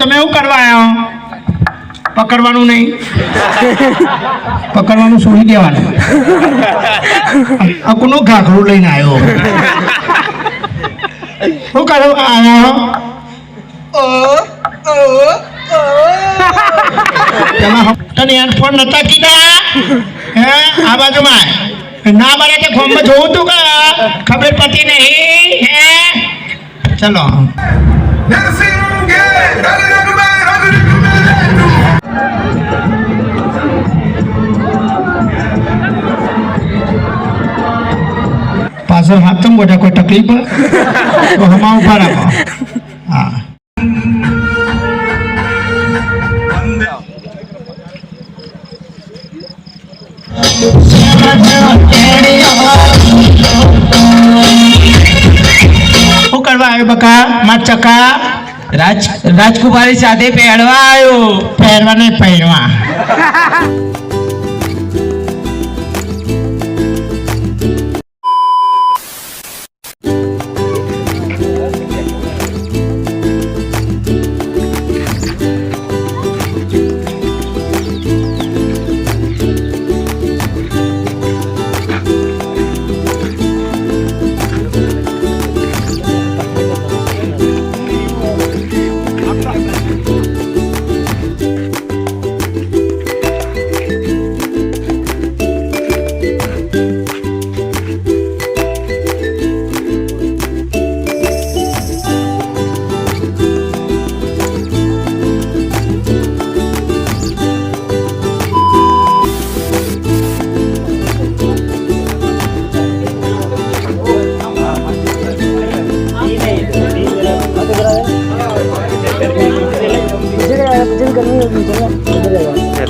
તમે એવું કરવા આવ્યા હો? પકડવાનું નહીં, પકડવાનું છોડી દેવાનું. આ કોનો ઘાઘરું લઈને આવ્યો? શું કરવા આવ્યા હો? તને હેડફોન નતા કીધા? હે આ બાજુમાં ના મળે તે ફોર્મમાં જોવું તું કે ખબર પડતી નહીં? હે ચલો પાછળ હાથ તો મોટા કોઈ તકલીફ તો હમણાં ઉભા રાખો. હા શું કરવા આવ્યો બકા માર ચકા? રાજકુમારી સાથે પહેરવા આવ્યો. પહેરવા નહીં પહેરવા.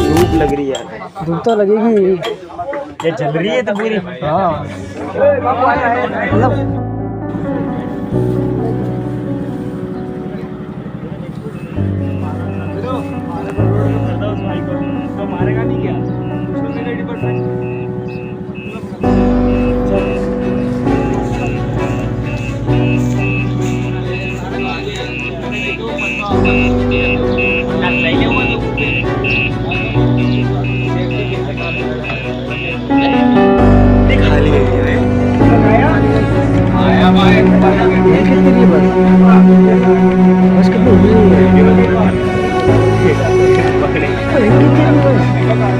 धूप लग रही है. धूप तो लगेगी. ये जल रही है तो पूरी. हाँ मतलब तो मारेगा नहीं क्या?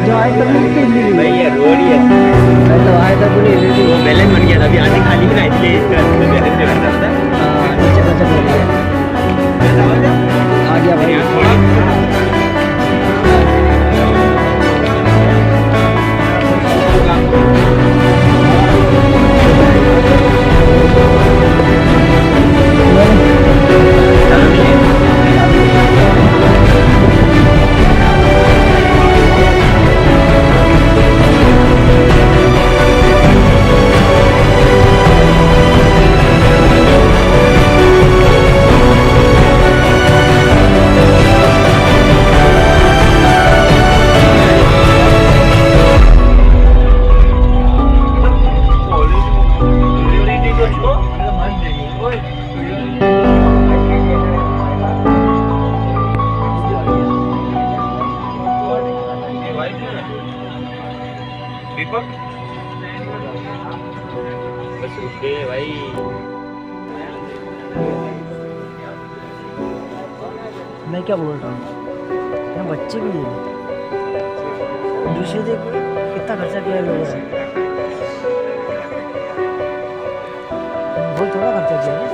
जो आए तब भाई ये रोड ही है. तो आए तब वो बैलेंस बन गया था. अभी आने खाली भी ना इसलिए बैलेंस से बनता था. नीचे बचा आ गया भाई. बस रुक गए भाई. मैं क्या बोल रहा हूँ यहाँ बच्चे भी हैं. दूसरे देखो कितना खर्चा किया है लोगों ने. बहुत थोड़ा खर्चा किया है.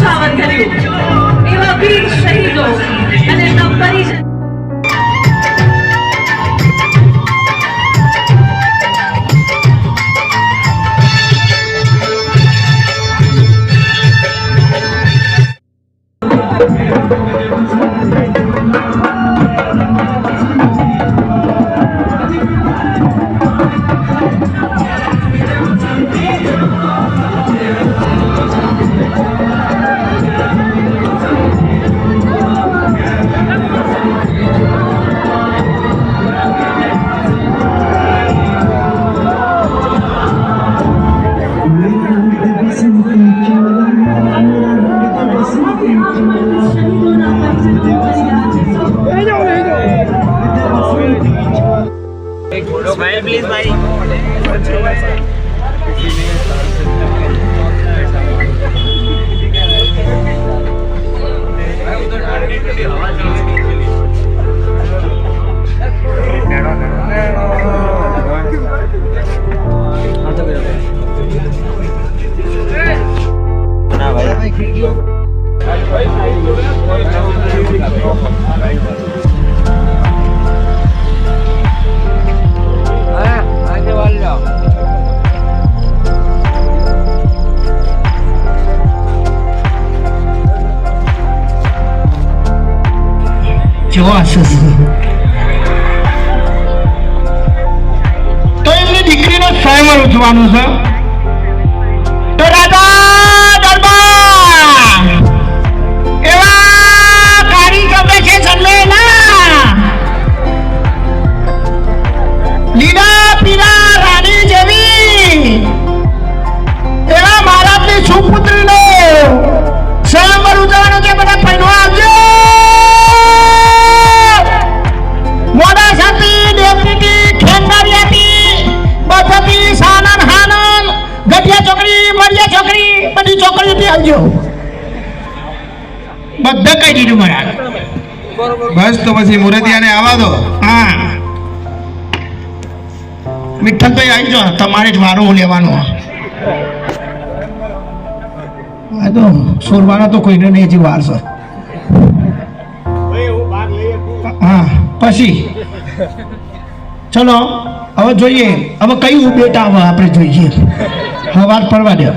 નિશાવર કર્યું એવા વીર શહીદો અને એમના પરિજન भाई प्लीज भाई કેવો હશે તો એમની દીકરીનો સ્વયંવર ઉઠવાનું છે તો રાજા દરબાર એવા કારીગર છે સલ્લેના લીલા પીલા રાણી જેવી એવા મહારાજની સુપુત્રીનો સ્વયંવર ઉજવવાનો છે. બધા પહેલો આવજો. મોડા સાથી દેવની ખેંગારિયાથી બથતી સાનન હાનન ગઢિયા છોકરી મરિયા છોકરી બધી છોકરીઓથી આવજો. બધા કહી દીધું મહારાજ. બસ તો પછી મુરતિયાને આવવા દો. હા વિઠ્ઠલભાઈ આવી જાઓ. તમારે જ વારું લેવાનું. આ તો સોરવાનો તો કોઈને નહીં હજી વાર છે. હા પછી ચલો હવે જોઈએ હવે કયું બેટા હવે આપણે જોઈએ. હવે વાત પડવા દે.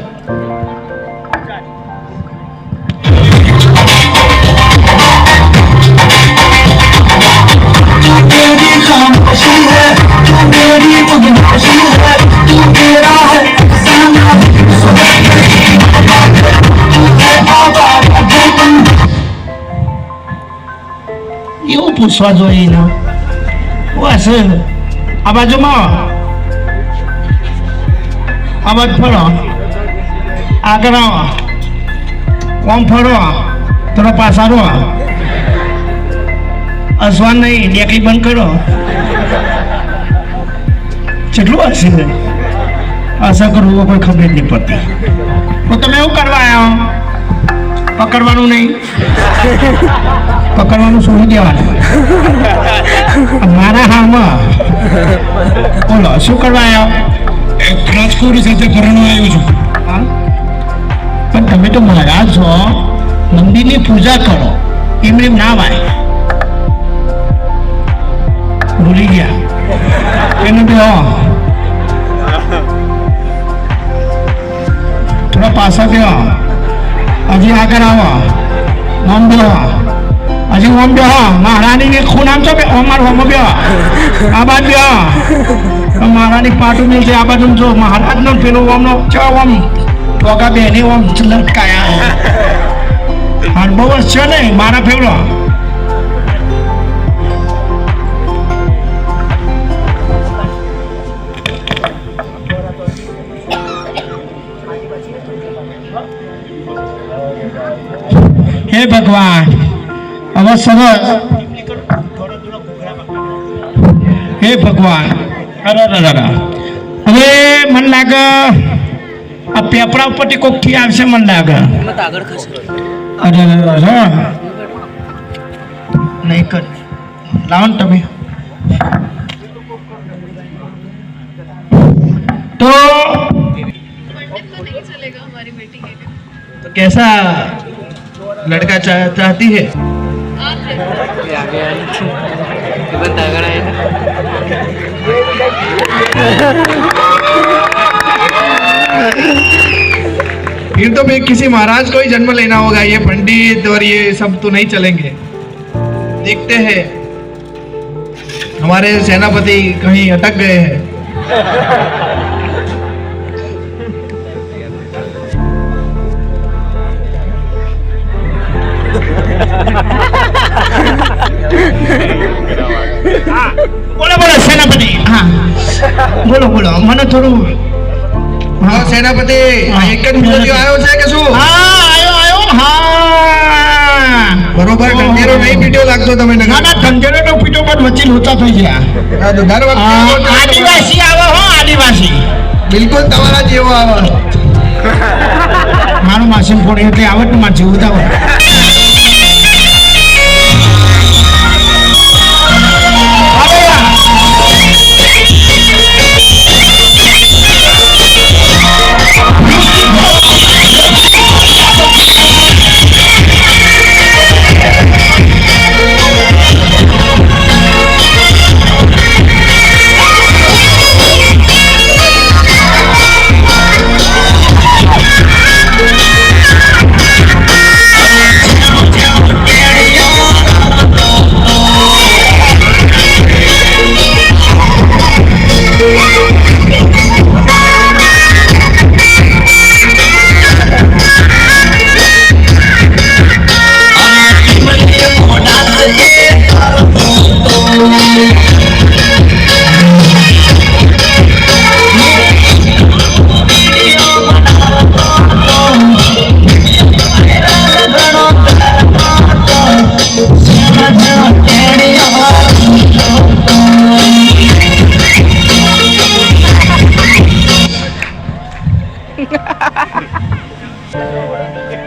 એવું પૂછવા જોઈએ ને બસ આ બાજુમાં આ બાજુ ફરો આગળ આવો ઓમ ફરો થોડો પાસારો અસવાન નહીં ડેકડી બંધ કરો. કેટલું હશે આશા કરવું કોઈ ખબર નહીં પડતી. તો તમે એવું કરવા આવ્યો પકડવાનું નહીં પકડવાનું છોડી દેવાનું. મારા હામાં બોલો શું કરવા આવ્યો? રાજકોટ સાથે ફરવા આવ્યો છું. પણ તમે તો મહારાજ છો મંદિરની પૂજા કરો એમને ના વાય ભૂલી ગયા એને બે થોડા પાછા બે હજી આગળ આવો ઓમ બે હજી ઓમ બે મહારાણી ને ખૂન આમ છો બે અમાર ઓમ બે આ બાજુ બે મહારાણી પાટું મિલ છે આ બાજુ જો મહારાજ નો પેલો ઓમનો ચો ઓમ ટોકા બેને ઓમ લટકાયા હાર બહુ વર્ષ છે ને મારા ફેવરો હે ભગવાન હવે સરસ હે ભગવાન અરે હવે મને લાગે આ પેપડા ઉપરથી કોક થી આવશે મને લાગે અરે નહીં કર લાવો ને તમે तो कैसा लड़का चाहती है? फिर तो मैं किसी महाराज को ही जन्म लेना होगा, ये पंडित और ये सब तो नहीं चलेंगे। देखते हैं, हमारे सेनापति कहीं अटक गए हैं। બોલો બોલો સેનાપતિ. હા બોલો બોલો, મને થોડું. હા સેનાપતિ, એક જ મુરતિયો આવ્યો છે કે શું? હા આયો હા બરોબર ઢંઢેરો નહીં પીટ્યો લાગતો તમે ના નગર. ના ધંધેરો તો પીટો પર વચ્ચે લોચા થઈ ગયા. હા, તો દર વખતે આવો તો આદિવાસી આવે હો આદિવાસી. બિલકુલ તમારા જેવો આવે. મારું માસીમ ફોન એટલે આવત ને માર જેવું આવત.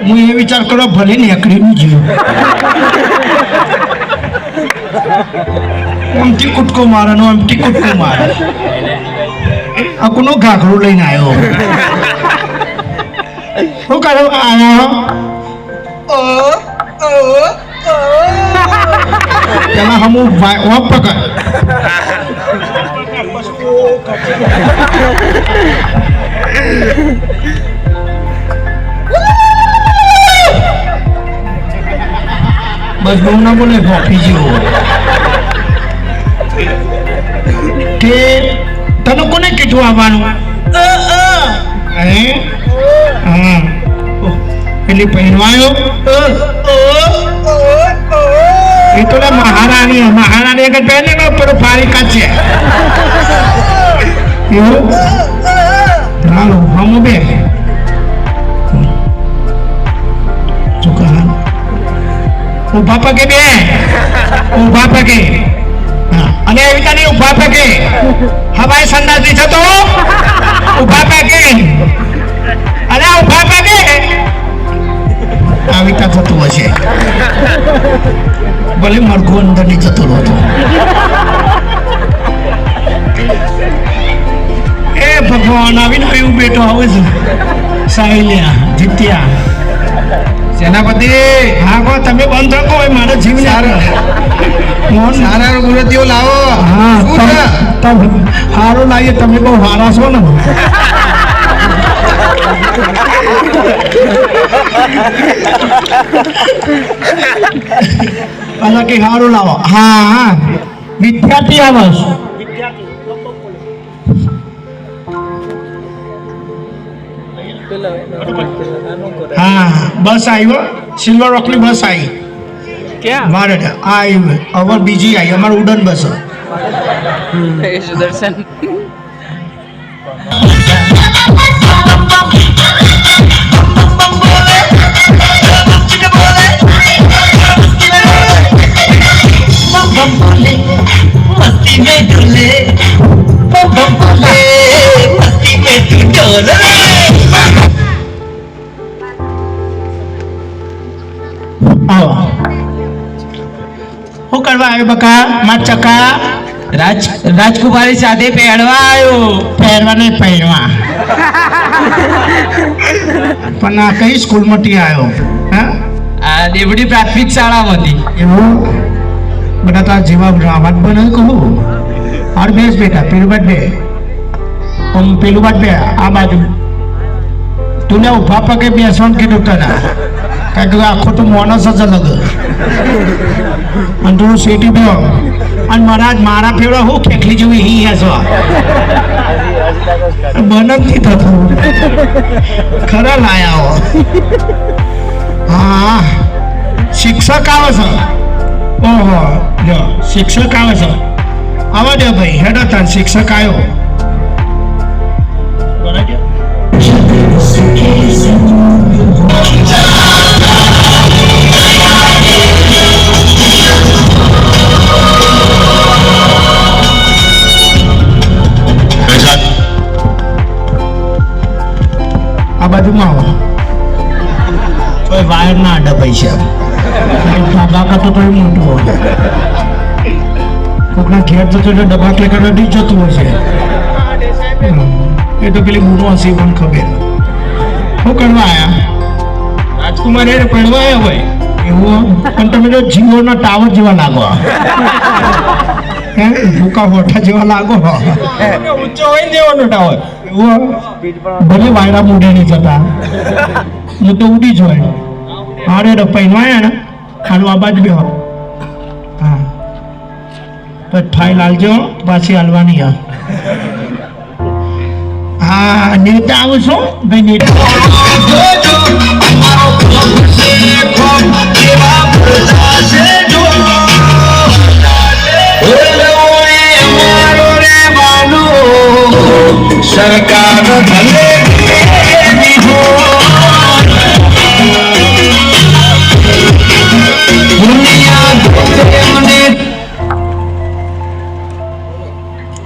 હું એ વિચાર કરો ભલે ને એકડીનું જીવ આમથી કૂદકો મારે ને આમથી કૂદકો મારે. આ કોનો ઘાઘરો લઈને આવ્યો? શું કરો આવ્યો? તેમાં હમું વાપ પકડ. બસ બહુ ના બોલે ગોફી જેવો. કે તને કોને કીધું આવવાનું? હા પેલી પહેરવાયો એ તો મહારાણી આગળ પહેલે ને પેલો પારિકા છે એવું. હાલો હમ બે ઉભા પગે બે ઉભા પગે. અને એવી તને ઉભા પગે હવાઈ સંદાસ નહીં થતો. ઉભા પગે અને ઉભા પગે આવી રીતે થતું હશે. ભલે મરઘો અંદર ની જતો હતો. એ ભગવાન આવીને એવું બેઠો આવે છે. સાહિલ્યા જીત્યા. સેનાપતિ, હા કો તમે બંધ રાખો હોય મારો જીવ ને. સારા મૂર્તિઓ લાવો. હા શું છે? તમે સારો લાવીએ. તમે બહુ સારા છો ને. પાછા કઈ સારું લાવો. હા હા વિદ્યાર્થી આવશ. હા બસ આવ્યો. સિલ્વર રોકની બસ આવી. ક્યાં? મારે આવી હવે બીજી આવી અમારે ઉડન બસ. સુદર્શન मस्ती में डोले मस्ती में तू डोले. શું કરવા આવ્યો બકા? માર ચકા રાજકુમારી સાથે પહેરવા આવ્યો. પહેરવા નહીં પહેરવા. પણ આ કઈ સ્કૂલમાંથી આવ્યો? હા દેવડી પ્રાથમિક શાળામાં હતી. એવું બધા તાર જેવા રાવત બને કહું હાર બેસ બેટા પેલું બાદ બે આમ પેલું બાદ બે આ બાજુ તું ઉભા પગે બેસવાનું કીધું તને કારણ કે આખો તો માણસ જ અલગ અને તું સીટી બે અને મારા ફેવડા હું ખેખલી જેવી હી હસો બન જ નથી થતું ખરા લાયા હો હા શિક્ષક આવે છે ઓહો જો શિક્ષક આવે છે આવા દે ભાઈ હેડો તાર શિક્ષક આવ્યો આ બાજુમાં આવો કોઈ વાયર ના અડે પૈસા ડબ્બા કરતો તો મોટું હોય કોકના ઘેર જતો એટલે ડબ્બા ક્લિક નથી જતું હશે એ તો પેલી બૂમો હશે પણ ખબર શું કરવા આયા રાજકુમાર એ પડવા આવ્યા હોય એવું પણ તમે તો જીઓના ટાવર જેવા લાગો હે ભૂકા હોઠા જેવા લાગો ઊંચો હોય ને જેવાનો ટાવર એવું ભલે વાયરા મૂડે નહીં જતા હું તો ઉડી જ હોય હારે રપાઈ નો આયા ને ખાનું આ બાજુ બેહો હા પછી ફાઇલ આલજો પાછી હાલવાની હા નેતા આવું છું ભાઈ નેતા સરકાર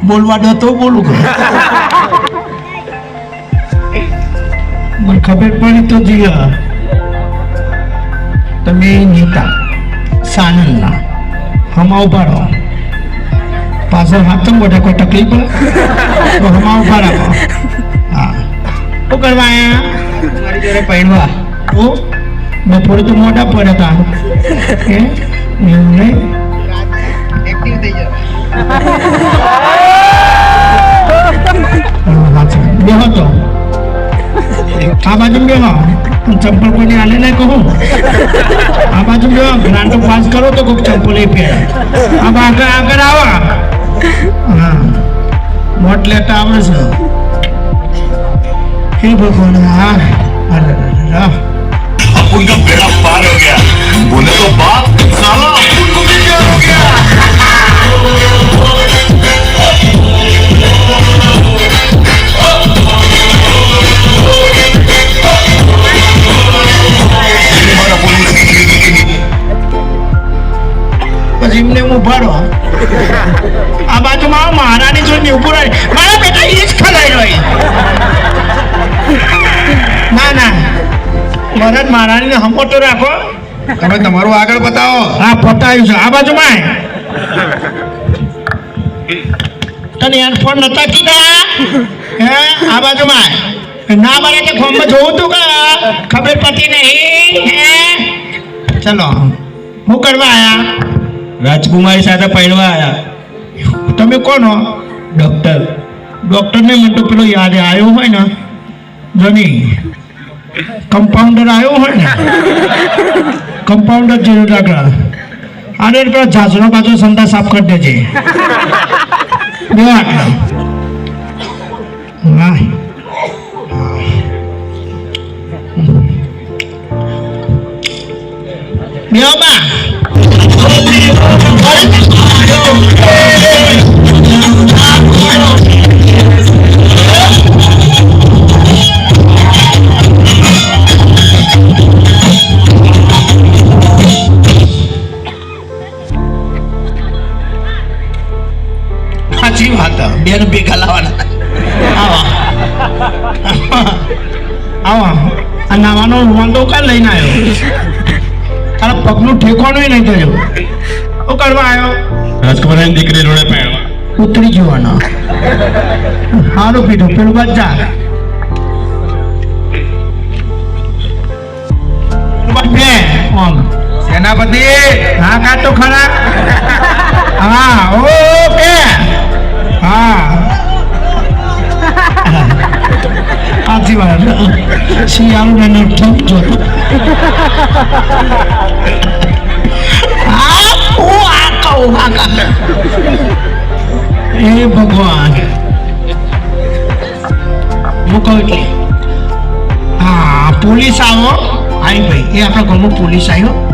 બોલવા દો તો બોલું મને ખબર પડી તો જીયા તમે નેતા સાનંદના હમા ઉભા રહો પાછળ હાથ તો મોટા કોઈ તકલીફ પડે તો હમા ઉભા રાખો હા શું કરવા આયા મારી જોડે પહેરવા ઓ બપોરે તો મોટા પડે તા કે એવું નહીં એક્ટિવ થઈ જાય બેહો તો આ બાજુ બેહો ચંપલ કોઈને આલે નહીં કહું આ બાજુ બેહો ગ્રાન્ડ પાસ કરો તો કોઈક ચંપલ એ પહેરે આ આગળ આવો હા મોટ લેતા આવડે છે હે ભગવાન હા અરે उनका बेड़ा पार हो गया बोले तो बाप साला उनको भी क्या हो गया પછી એમને હું ભરો આ બાજુમાં મહારાણી જોઈને ઉભું રહે મારા બેટા એ જ ખલાઈ રહી ના ના મહારાજ મહારાણીને હમોટો રાખો તમે તમારું આગળ બતાવો હા પતાવ્યું છે આ બાજુમાં તને હેડફોન નતા કીધા હે આ બાજુમાં ના મારે કે ફોર્મમાં જોવું તું કે ખબર પડતી નહીં હે ચલો હું કરવા આયા રાજકુમારી સાથે પહેરવા આવ્યા. તમે કોણ હો ડોક્ટર. ડોક્ટરને મને તો પેલો યાદ આવ્યો હોય ને જોની કમ્પાઉન્ડર આવ્યો હોય ને કમ્પાઉન્ડર જેવું લાગે આને પેલા ઝાસનો બાજુ સંડા સાફ કરી દેજે બે આટલા હા બે બા સાચી વાત બેન ભેગા લાવવાના આવા આવા આ નાવાનો વાંધો કાં લઈને આવ્યો તારા પગનું ઠેકવાનું નહીં થયું શું કરવા આવ્યો રાજકુમારની દીકરી જોડે પહેરવા ઉતરી જવાના સારું પીધું પેલું બચ્ચા બે આમ પ્રજાપતિ હા કાઢ તો ખરા હા ઓકે હા સાચી વાત શિયાળું ને ઠીક જોતો એ ભગવાન હું કહું એટલે હા પોલીસ આવો આવી ભાઈ એ આપણા ગામમાં પોલીસ આવ્યો